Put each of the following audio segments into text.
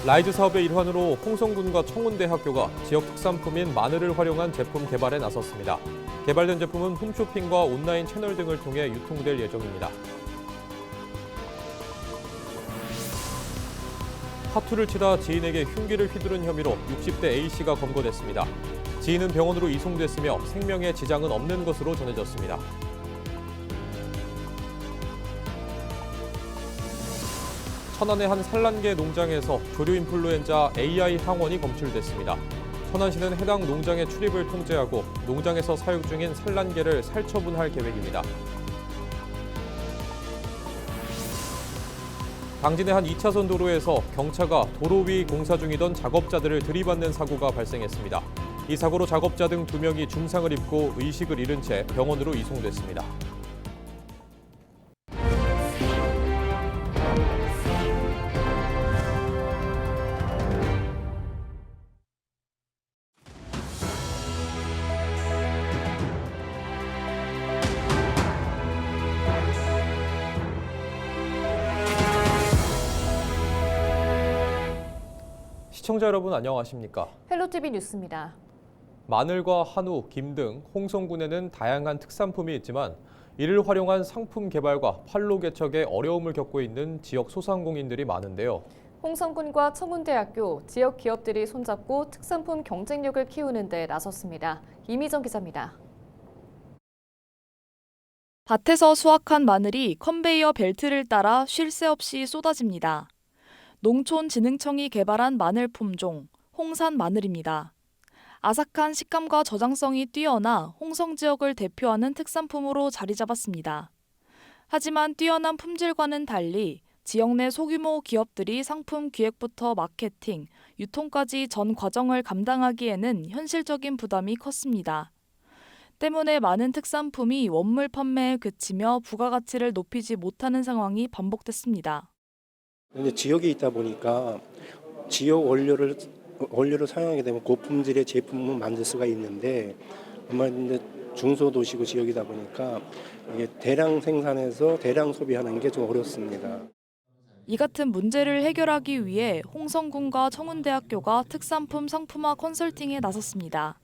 라이즈 사업의 일환으로 홍성군과 청운대학교가 지역 특산품인 마늘을 활용한 제품 개발에 나섰습니다. 개발된 제품은 홈쇼핑과 온라인 채널 등을 통해 유통될 예정입니다. 사투를 치다 지인에게 흉기를 휘두른 혐의로 60대 A씨가 검거됐습니다. 지인은 병원으로 이송됐으며 생명에 지장은 없는 것으로 전해졌습니다. 천안의 한 산란계 농장에서 조류 인플루엔자 AI 항원이 검출됐습니다. 천안시는 해당 농장의 출입을 통제하고 농장에서 사육 중인 산란계를 살처분할 계획입니다. 당진의 한 2차선 도로에서 경차가 도로 위 공사 중이던 작업자들을 들이받는 사고가 발생했습니다. 이 사고로 작업자 등 2명이 중상을 입고 의식을 잃은 채 병원으로 이송됐습니다. 시청자 여러분 안녕하십니까? 헬로티비 뉴스입니다. 마늘과 한우, 김 등 홍성군에는 다양한 특산품이 있지만 이를 활용한 상품 개발과 판로 개척에 어려움을 겪고 있는 지역 소상공인들이 많은데요. 홍성군과 청운대학교, 지역 기업들이 손잡고 특산품 경쟁력을 키우는 데 나섰습니다. 이미정 기자입니다. 밭에서 수확한 마늘이 컨베이어 벨트를 따라 쉴 새 없이 쏟아집니다. 농촌진흥청이 개발한 마늘 품종, 홍산 마늘입니다. 아삭한 식감과 저장성이 뛰어나 홍성 지역을 대표하는 특산품으로 자리 잡았습니다. 하지만 뛰어난 품질과는 달리 지역 내 소규모 기업들이 상품 기획부터 마케팅, 유통까지 전 과정을 감당하기에는 현실적인 부담이 컸습니다. 때문에 많은 특산품이 원물 판매에 그치며 부가가치를 높이지 못하는 상황이 반복됐습니다. 근데 지역에 있다 보니까 지역 원료를 사용하게 되면 고품질의 제품을 만들 수가 있는데 아마 근데 중소도시고 지역이다 보니까 이게 대량 생산해서 대량 소비하는 게 좀 어렵습니다. 이 같은 문제를 해결하기 위해 홍성군과 청운대학교가 특산품 상품화 컨설팅에 나섰습니다.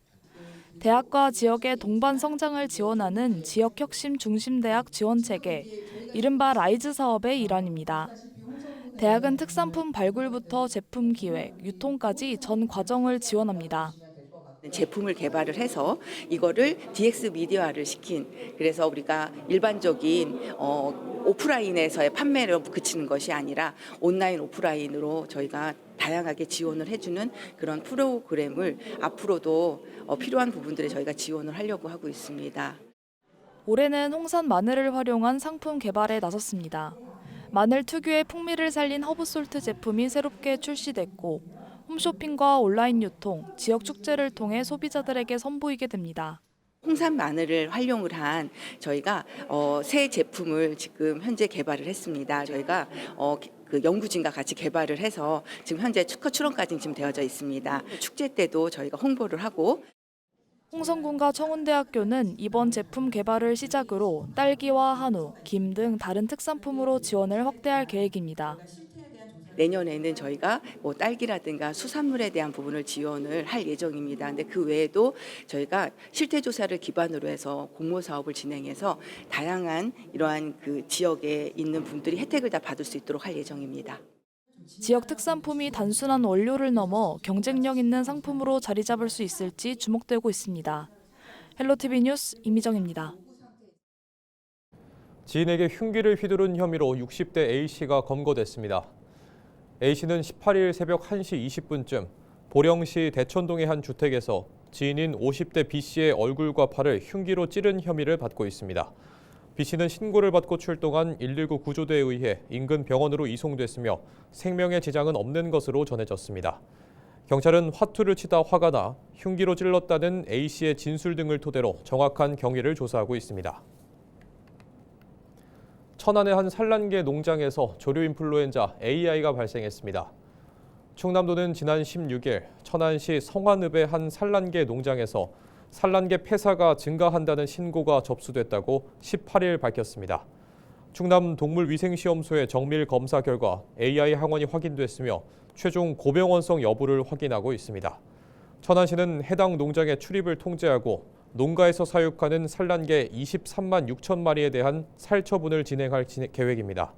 대학과 지역의 동반 성장을 지원하는 지역혁신 중심대학 지원체계, 이른바 라이즈 사업의 일환입니다. 대학은 특산품 발굴부터 제품 기획, 유통까지 전 과정을 지원합니다. 제품을 개발을 해서 이거를 DX 미디어화를 시킨, 그래서 우리가 일반적인 오프라인에서의 판매를 그치는 것이 아니라 온라인 오프라인으로 저희가 다양하게 지원을 해주는 그런 프로그램을 앞으로도 필요한 부분들에 저희가 지원을 하려고 하고 있습니다. 올해는 홍산 마늘을 활용한 상품 개발에 나섰습니다. 마늘 특유의 풍미를 살린 허브솔트 제품이 새롭게 출시됐고 홈쇼핑과 온라인 유통, 지역 축제를 통해 소비자들에게 선보이게 됩니다. 홍산 마늘을 활용을 한 저희가 새 제품을 지금 현재 개발을 했습니다. 저희가 그 연구진과 같이 개발을 해서 지금 현재 특허 출원까지 지금 되어져 있습니다. 축제 때도 저희가 홍보를 하고. 홍성군과 청운대학교는 이번 제품 개발을 시작으로 딸기와 한우, 김 등 다른 특산품으로 지원을 확대할 계획입니다. 내년에는 저희가 딸기라든가 수산물에 대한 부분을 지원을 할 예정입니다. 근데 그 외에도 저희가 실태 조사를 기반으로 해서 공모 사업을 진행해서 다양한 이러한 그 지역에 있는 분들이 혜택을 다 받을 수 있도록 할 예정입니다. 지역 특산품이 단순한 원료를 넘어 경쟁력 있는 상품으로 자리 잡을 수 있을지 주목되고 있습니다. 헬로티비 뉴스 이미정입니다. 지인에게 흉기를 휘두른 혐의로 60대 A씨가 검거됐습니다. A씨는 18일 새벽 1시 20분쯤 보령시 대천동의 한 주택에서 지인인 50대 B씨의 얼굴과 팔을 흉기로 찌른 혐의를 받고 있습니다. B씨는 신고를 받고 출동한 119 구조대에 의해 인근 병원으로 이송됐으며 생명에 지장은 없는 것으로 전해졌습니다. 경찰은 화투를 치다 화가 나 흉기로 찔렀다는 A씨의 진술 등을 토대로 정확한 경위를 조사하고 있습니다. 천안의 한 산란계 농장에서 조류 인플루엔자 AI가 발생했습니다. 충남도는 지난 16일 천안시 성안읍의 한 산란계 농장에서 산란계 폐사가 증가한다는 신고가 접수됐다고 18일 밝혔습니다. 충남 동물위생시험소의 정밀 검사 결과 AI 항원이 확인됐으며 최종 고병원성 여부를 확인하고 있습니다. 천안시는 해당 농장의 출입을 통제하고 농가에서 사육하는 산란개 23만 6천 마리에 대한 살처분을 진행할 계획입니다.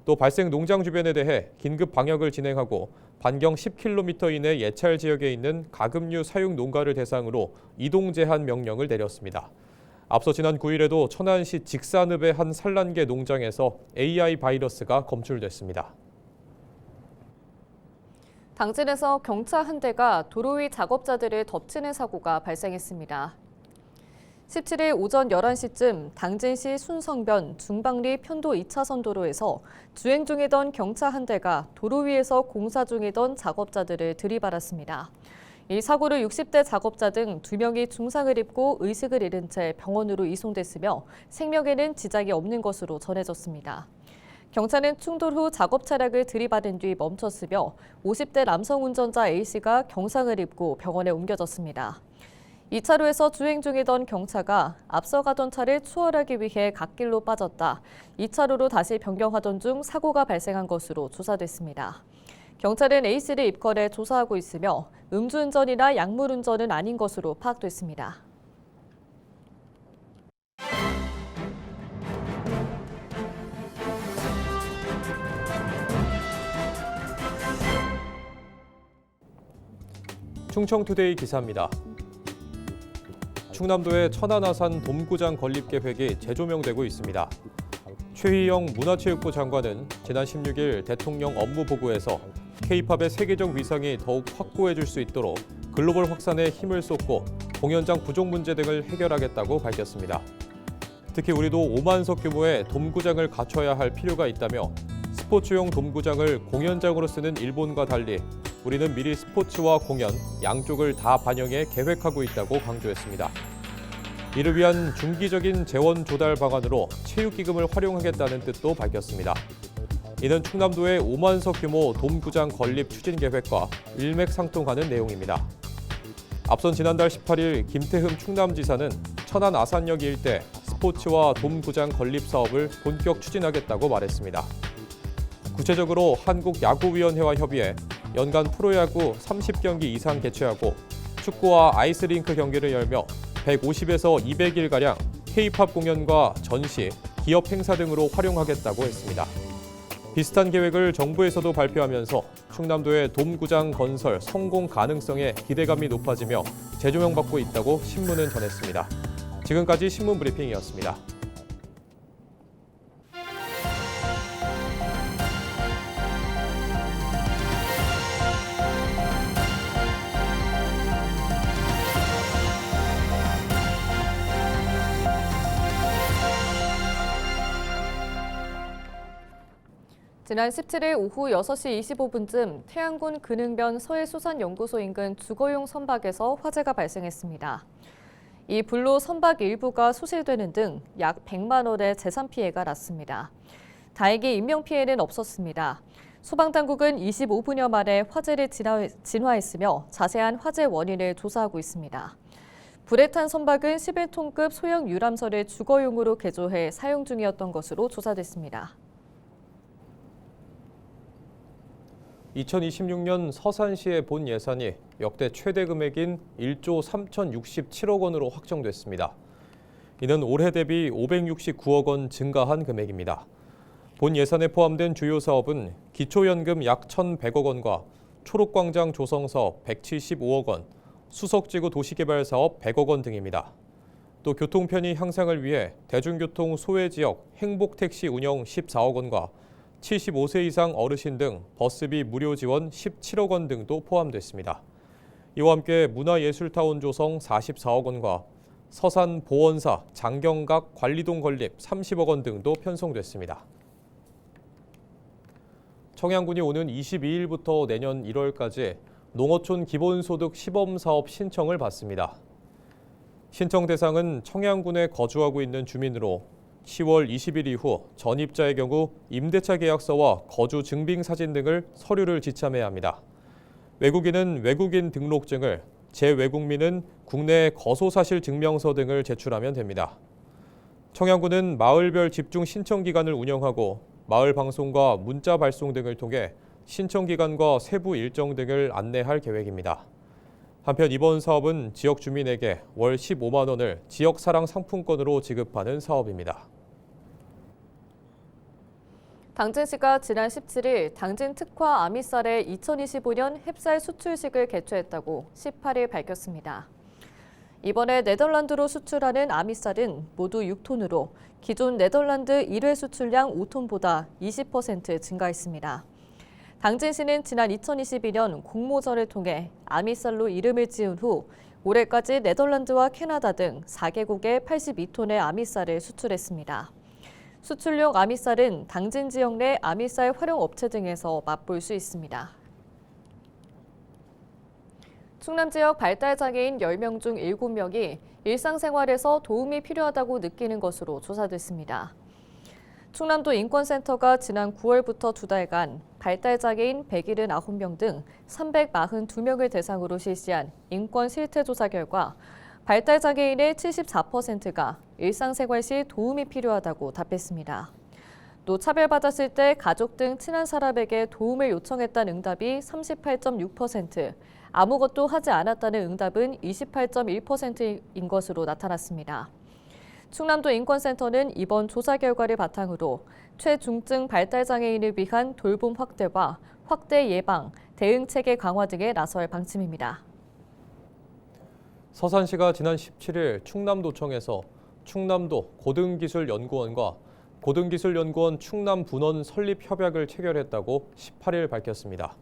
또 발생 농장 주변에 대해 긴급 방역을 진행하고 반경 10km 이내 예찰 지역에 있는 가금류 사육 농가를 대상으로 이동 제한 명령을 내렸습니다. 앞서 지난 9일에도 천안시 직산읍의 한 산란개 농장에서 AI 바이러스가 검출됐습니다. 당진에서 경차 한 대가 도로 위 작업자들을 덮치는 사고가 발생했습니다. 17일 오전 11시쯤 당진시 순성변 중방리 편도 2차선 도로에서 주행 중이던 경차 한 대가 도로 위에서 공사 중이던 작업자들을 들이받았습니다. 이 사고로 60대 작업자 등 2명이 중상을 입고 의식을 잃은 채 병원으로 이송됐으며 생명에는 지장이 없는 것으로 전해졌습니다. 경차는 충돌 후 작업 차량을 들이받은 뒤 멈췄으며 50대 남성 운전자 A씨가 경상을 입고 병원에 옮겨졌습니다. 2차로에서 주행 중이던 경차가 앞서 가던 차를 추월하기 위해 갓길로 빠졌다 2차로로 다시 변경하던 중 사고가 발생한 것으로 조사됐습니다. 경찰은 A씨를 입건해 조사하고 있으며 음주운전이나 약물운전은 아닌 것으로 파악됐습니다. 충청투데이 기사입니다. 충남도의 천안아산 돔구장 건립 계획이 재조명되고 있습니다. 최희영 문화체육부 장관은 지난 16일 대통령 업무 보고에서 K-팝의 세계적 위상이 더욱 확고해질 수 있도록 글로벌 확산에 힘을 쏟고 공연장 부족 문제 등을 해결하겠다고 밝혔습니다. 특히 우리도 5만석 규모의 돔구장을 갖춰야 할 필요가 있다며 스포츠용 돔구장을 공연장으로 쓰는 일본과 달리 우리는 미리 스포츠와 공연 양쪽을 다 반영해 계획하고 있다고 강조했습니다. 이를 위한 중기적인 재원 조달 방안으로 체육기금을 활용하겠다는 뜻도 밝혔습니다. 이는 충남도의 5만석 규모 돔구장 건립 추진 계획과 일맥상통하는 내용입니다. 앞선 지난달 18일 김태흠 충남지사는 천안 아산역 일대 스포츠와 돔구장 건립 사업을 본격 추진하겠다고 말했습니다. 구체적으로 한국야구위원회와 협의해 연간 프로야구 30경기 이상 개최하고 축구와 아이스링크 경기를 열며 150에서 200일가량 K-팝 공연과 전시, 기업 행사 등으로 활용하겠다고 했습니다. 비슷한 계획을 정부에서도 발표하면서 충남도의 돔구장 건설 성공 가능성에 기대감이 높아지며 재조명받고 있다고 신문은 전했습니다. 지금까지 신문 브리핑이었습니다. 지난 17일 오후 6시 25분쯤 태안군 근흥변 서해수산연구소 인근 주거용 선박에서 화재가 발생했습니다. 이 불로 선박 일부가 소실되는 등 약 100만 원의 재산 피해가 났습니다. 다행히 인명피해는 없었습니다. 소방당국은 25분여 만에 화재를 진화했으며 자세한 화재 원인을 조사하고 있습니다. 불에 탄 선박은 11톤급 소형 유람선을 주거용으로 개조해 사용 중이었던 것으로 조사됐습니다. 2026년 서산시의 본 예산이 역대 최대 금액인 1조 3,067억 원으로 확정됐습니다. 이는 올해 대비 569억 원 증가한 금액입니다. 본 예산에 포함된 주요 사업은 기초연금 약 1,100억 원과 초록광장 조성 사업 175억 원, 수석지구 도시개발 사업 100억 원 등입니다. 또 교통 편의 향상을 위해 대중교통 소외지역 행복택시 운영 14억 원과 75세 이상 어르신 등 버스비 무료 지원 17억 원 등도 포함됐습니다. 이와 함께 문화예술타운 조성 44억 원과 서산 보원사 장경각 관리동 건립 30억 원 등도 편성됐습니다. 청양군이 오는 22일부터 내년 1월까지 농어촌 기본소득 시범사업 신청을 받습니다. 신청 대상은 청양군에 거주하고 있는 주민으로 10월 20일 이후 전입자의 경우 임대차 계약서와 거주 증빙 사진 등을 서류를 지참해야 합니다. 외국인은 외국인 등록증을, 재외국민은 국내 거소사실 증명서 등을 제출하면 됩니다. 청양군은 마을별 집중 신청 기간을 운영하고 마을 방송과 문자 발송 등을 통해 신청 기간과 세부 일정 등을 안내할 계획입니다. 한편 이번 사업은 지역 주민에게 월 15만 원을 지역 사랑 상품권으로 지급하는 사업입니다. 당진시가 지난 17일 당진 특화 아미쌀의 2025년 햅쌀 수출식을 개최했다고 18일 밝혔습니다. 이번에 네덜란드로 수출하는 아미쌀은 모두 6톤으로 기존 네덜란드 1회 수출량 5톤보다 20% 증가했습니다. 당진시는 지난 2022년 공모전을 통해 아미쌀로 이름을 지은 후 올해까지 네덜란드와 캐나다 등 4개국에 82톤의 아미쌀을 수출했습니다. 수출용 아미쌀은 당진 지역 내 아미쌀 활용 업체 등에서 맛볼 수 있습니다. 충남 지역 발달장애인 10명 중 7명이 일상생활에서 도움이 필요하다고 느끼는 것으로 조사됐습니다. 충남도 인권센터가 지난 9월부터 2달간 발달장애인 179명 등 342명을 대상으로 실시한 인권 실태조사 결과 발달장애인의 74%가 일상생활 시 도움이 필요하다고 답했습니다. 또 차별받았을 때 가족 등 친한 사람에게 도움을 요청했다는 응답이 38.6%, 아무것도 하지 않았다는 응답은 28.1%인 것으로 나타났습니다. 충남도 인권센터는 이번 조사 결과를 바탕으로 최중증 발달장애인을 위한 돌봄 확대와 확대 예방, 대응 체계 강화 등에 나설 방침입니다. 서산시가 지난 17일 충남도청에서 충남도 고등기술연구원과 고등기술연구원 충남분원 설립 협약을 체결했다고 18일 밝혔습니다.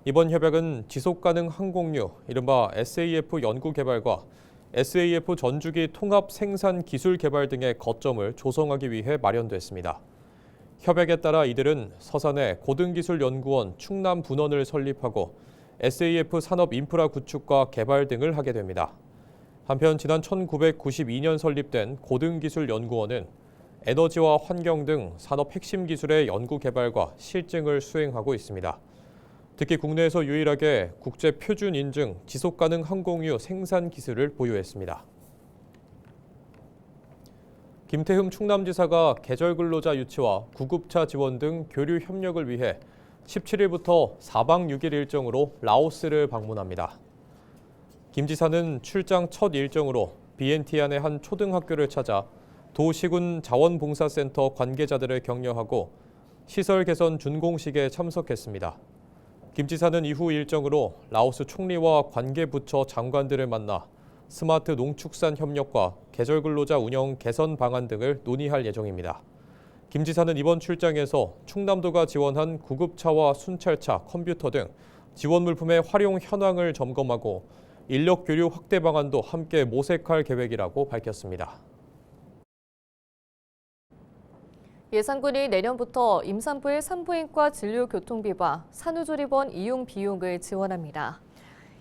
이번 협약은 지속가능 항공유, 이른바 SAF 연구개발과 SAF 전주기 통합 생산 기술 개발 등의 거점을 조성하기 위해 마련됐습니다. 협약에 따라 이들은 서산에 고등기술연구원 충남분원을 설립하고 SAF 산업 인프라 구축과 개발 등을 하게 됩니다. 한편 지난 1992년 설립된 고등기술연구원은 에너지와 환경 등 산업 핵심 기술의 연구 개발과 실증을 수행하고 있습니다. 특히 국내에서 유일하게 국제 표준 인증 지속가능 항공유 생산 기술을 보유했습니다. 김태흠 충남지사가 계절 근로자 유치와 구급차 지원 등 교류 협력을 위해 17일부터 4박 6일 일정으로 라오스를 방문합니다. 김 지사는 출장 첫 일정으로 비엔티안의 한 초등학교를 찾아 도시군 자원봉사센터 관계자들을 격려하고 시설 개선 준공식에 참석했습니다. 김 지사는 이후 일정으로 라오스 총리와 관계부처 장관들을 만나 스마트 농축산 협력과 계절 근로자 운영 개선 방안 등을 논의할 예정입니다. 김 지사는 이번 출장에서 충남도가 지원한 구급차와 순찰차, 컴퓨터 등 지원 물품의 활용 현황을 점검하고 인력 교류 확대 방안도 함께 모색할 계획이라고 밝혔습니다. 예산군이 내년부터 임산부의 산부인과 진료교통비와 산후조리원 이용 비용을 지원합니다.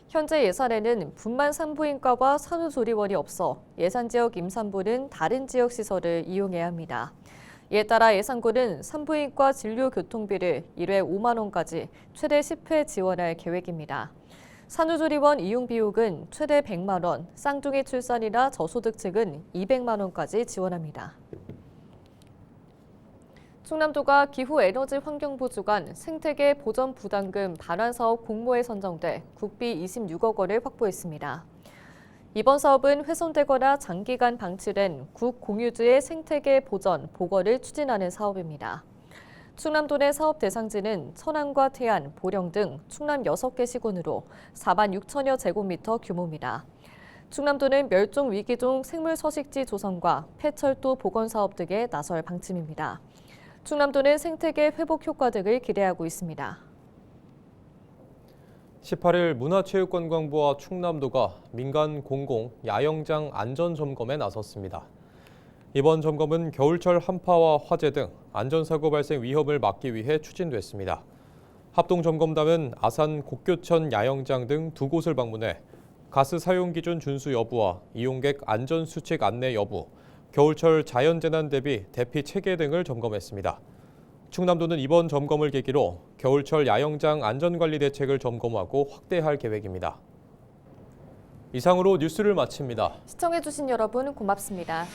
현재 예산에는 분만 산부인과와 산후조리원이 없어 예산지역 임산부는 다른 지역 시설을 이용해야 합니다. 이에 따라 예산군은 산부인과 진료교통비를 1회 5만 원까지 최대 10회 지원할 계획입니다. 산후조리원 이용 비용은 최대 100만 원, 쌍둥이 출산이나 저소득층은 200만 원까지 지원합니다. 충남도가 기후에너지 환경부 주관 생태계 보전 부담금 반환 사업 공모에 선정돼 국비 26억 원을 확보했습니다. 이번 사업은 훼손되거나 장기간 방치된 국 공유지의 생태계 보전, 복원을 추진하는 사업입니다. 충남도 내 사업 대상지는 천안과 태안, 보령 등 충남 6개 시군으로 4만 6천여 제곱미터 규모입니다. 충남도는 멸종 위기종 생물 서식지 조성과 폐철도 복원 사업 등에 나설 방침입니다. 충남도는 생태계 회복 효과 등을 기대하고 있습니다. 18일 문화체육관광부와 충남도가 민간 공공 야영장 안전점검에 나섰습니다. 이번 점검은 겨울철 한파와 화재 등 안전사고 발생 위험을 막기 위해 추진됐습니다. 합동점검단은 아산 곡교천 야영장 등 2곳을 방문해 가스 사용 기준 준수 여부와 이용객 안전수칙 안내 여부, 겨울철 자연재난 대비 대피 체계 등을 점검했습니다. 충남도는 이번 점검을 계기로 겨울철 야영장 안전관리 대책을 점검하고 확대할 계획입니다. 이상으로 뉴스를 마칩니다. 시청해주신 여러분 고맙습니다.